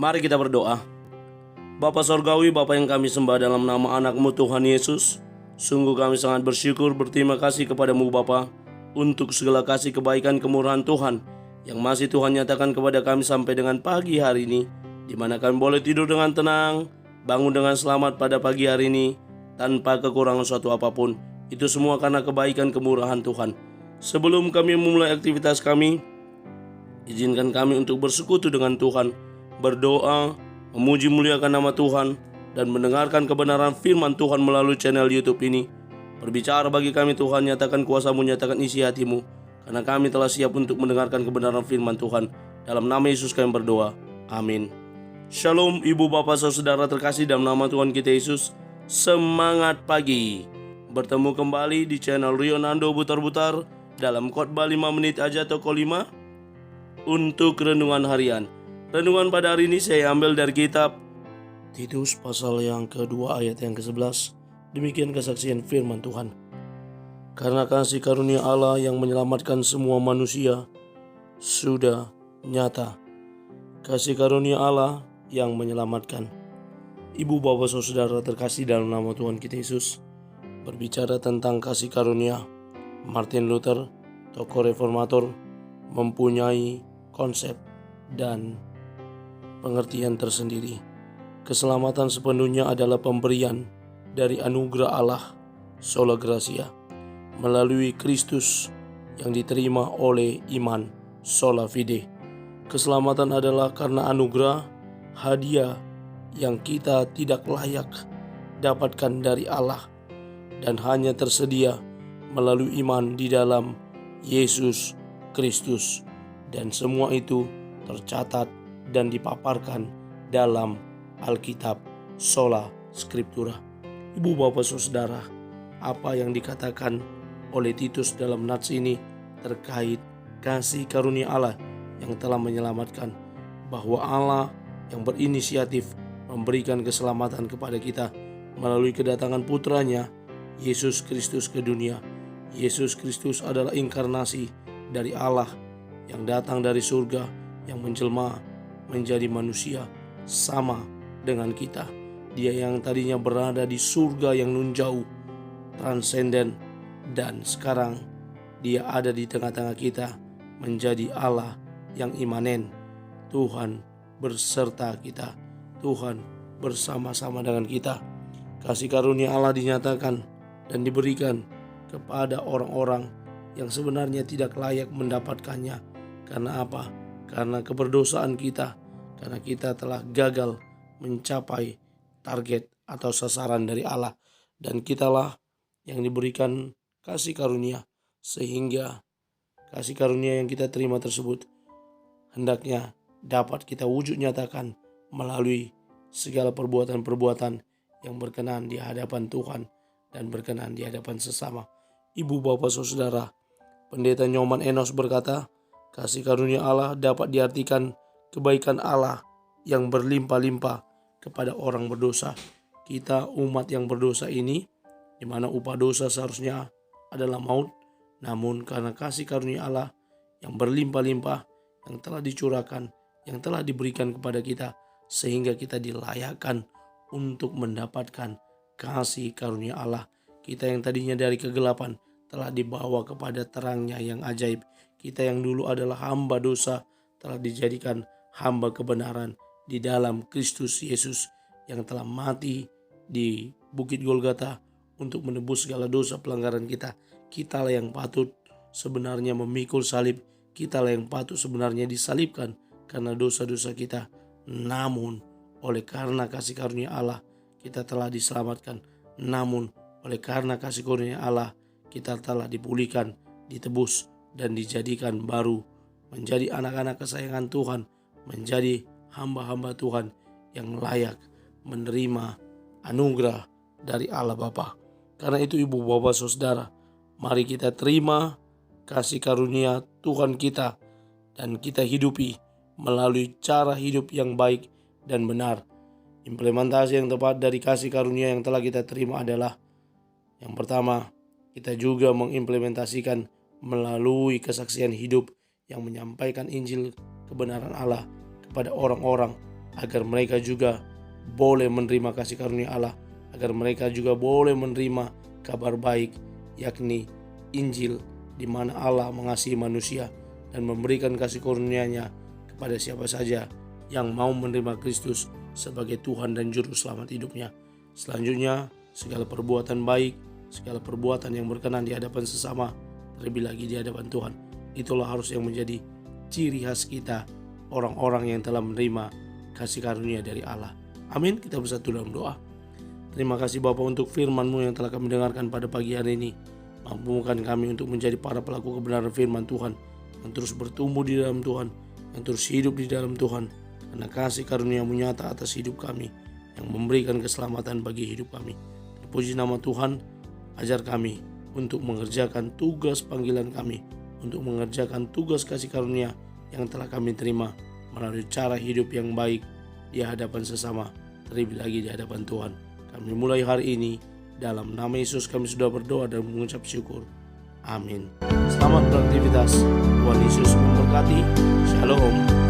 Mari kita berdoa. Bapa Sorgawi, Bapa yang kami sembah dalam nama anak-Mu Tuhan Yesus, sungguh kami sangat bersyukur, berterima kasih kepadamu Bapa untuk segala kasih kebaikan kemurahan Tuhan yang masih Tuhan nyatakan kepada kami sampai dengan pagi hari ini, di mana kami boleh tidur dengan tenang, bangun dengan selamat pada pagi hari ini tanpa kekurangan suatu apapun. Itu semua karena kebaikan kemurahan Tuhan. Sebelum kami memulai aktivitas kami, izinkan kami untuk bersekutu dengan Tuhan, berdoa, memuji muliakan nama Tuhan, dan mendengarkan kebenaran firman Tuhan melalui channel YouTube ini. Berbicara bagi kami Tuhan, nyatakan kuasa-Mu, nyatakan isi hati-Mu, karena kami telah siap untuk mendengarkan kebenaran firman Tuhan. Dalam nama Yesus kami berdoa, amin. Shalom ibu bapak saudara terkasih dalam nama Tuhan kita Yesus. Semangat pagi. Bertemu kembali di channel Rionando Butar-Butar dalam khotbah 5 menit aja toko 5 untuk renungan harian. Renungan pada hari ini saya ambil dari kitab Titus pasal yang kedua ayat yang ke-11. Demikian kesaksian firman Tuhan. Karena kasih karunia Allah yang menyelamatkan semua manusia sudah nyata. Kasih karunia Allah yang menyelamatkan. Ibu bapak saudara terkasih dalam nama Tuhan kita Yesus, berbicara tentang kasih karunia, Martin Luther, tokoh reformator, mempunyai konsep dan pengertian tersendiri. Keselamatan sepenuhnya adalah pemberian dari anugerah Allah, sola gratia, melalui Kristus yang diterima oleh iman, sola fide. Keselamatan adalah karena anugerah, hadiah yang kita tidak layak dapatkan dari Allah dan hanya tersedia melalui iman di dalam Yesus Kristus. Dan semua itu tercatat dan dipaparkan dalam Alkitab sola scriptura. Ibu bapak saudara, apa yang dikatakan oleh Titus dalam nats ini terkait kasih karunia Allah yang telah menyelamatkan, bahwa Allah yang berinisiatif memberikan keselamatan kepada kita melalui kedatangan putranya Yesus Kristus ke dunia. Yesus Kristus adalah inkarnasi dari Allah yang datang dari surga, yang menjelma menjadi manusia sama dengan kita. Dia yang tadinya berada di surga yang nun jauh, transenden, dan sekarang dia ada di tengah-tengah kita menjadi Allah yang imanen. Tuhan berserta kita, Tuhan bersama-sama dengan kita. Kasih karunia Allah dinyatakan dan diberikan kepada orang-orang yang sebenarnya tidak layak mendapatkannya. Karena apa? Karena keberdosaan kita, karena kita telah gagal mencapai target atau sasaran dari Allah, dan kitalah yang diberikan kasih karunia, sehingga kasih karunia yang kita terima tersebut hendaknya dapat kita wujud nyatakan melalui segala perbuatan-perbuatan yang berkenan di hadapan Tuhan dan berkenan di hadapan sesama. Ibu bapak saudara, Pendeta Nyoman Enos berkata, kasih karunia Allah dapat diartikan kebaikan Allah yang berlimpah-limpah kepada orang berdosa. Kita umat yang berdosa ini, di mana upah dosa seharusnya adalah maut, namun karena kasih karunia Allah yang berlimpah-limpah, yang telah dicurahkan, yang telah diberikan kepada kita, sehingga kita dilayakkan untuk mendapatkan kasih karunia Allah. Kita yang tadinya dari kegelapan telah dibawa kepada terangnya yang ajaib. Kita yang dulu adalah hamba dosa telah dijadikan hamba kebenaran di dalam Kristus Yesus yang telah mati di Bukit Golgota untuk menebus segala dosa pelanggaran kita. Kitalah yang patut sebenarnya memikul salib. Kitalah yang patut sebenarnya disalibkan karena dosa-dosa kita. Namun oleh karena kasih karunia Allah kita telah diselamatkan. Namun oleh karena kasih karunia Allah kita telah dipulihkan, ditebus, dan dijadikan baru, menjadi anak-anak kesayangan Tuhan, menjadi hamba-hamba Tuhan yang layak menerima anugerah dari Allah Bapa. Karena itu ibu bapak saudara, mari kita terima kasih karunia Tuhan kita dan kita hidupi melalui cara hidup yang baik dan benar. Implementasi yang tepat dari kasih karunia yang telah kita terima adalah, yang pertama, kita juga mengimplementasikan melalui kesaksian hidup yang menyampaikan Injil kebenaran Allah kepada orang-orang agar mereka juga boleh menerima kasih karunia Allah, agar mereka juga boleh menerima kabar baik, yakni Injil, di mana Allah mengasihi manusia dan memberikan kasih karunia-Nya kepada siapa saja yang mau menerima Kristus sebagai Tuhan dan Juru Selamat hidupnya. Selanjutnya, segala perbuatan baik, segala perbuatan yang berkenan di hadapan sesama, terlebih lagi di hadapan Tuhan, itulah harus yang menjadi ciri khas kita, orang-orang yang telah menerima kasih karunia dari Allah. Amin. Kita bersatu dalam doa. Terima kasih Bapa untuk firman-Mu yang telah kami dengarkan pada pagi hari ini. Mampukan kami untuk menjadi para pelaku kebenaran firman Tuhan, yang terus bertumbuh di dalam Tuhan, yang terus hidup di dalam Tuhan, karena kasih karunia-Mu nyata atas hidup kami, yang memberikan keselamatan bagi hidup kami. Terpuji nama Tuhan. Ajar kami untuk mengerjakan tugas panggilan kami, untuk mengerjakan tugas kasih karunia yang telah kami terima melalui cara hidup yang baik di hadapan sesama, terlebih lagi di hadapan Tuhan. Kami mulai hari ini, dalam nama Yesus kami sudah berdoa dan mengucap syukur. Amin. Selamat beraktivitas. Tuhan Yesus memberkati. Shalom.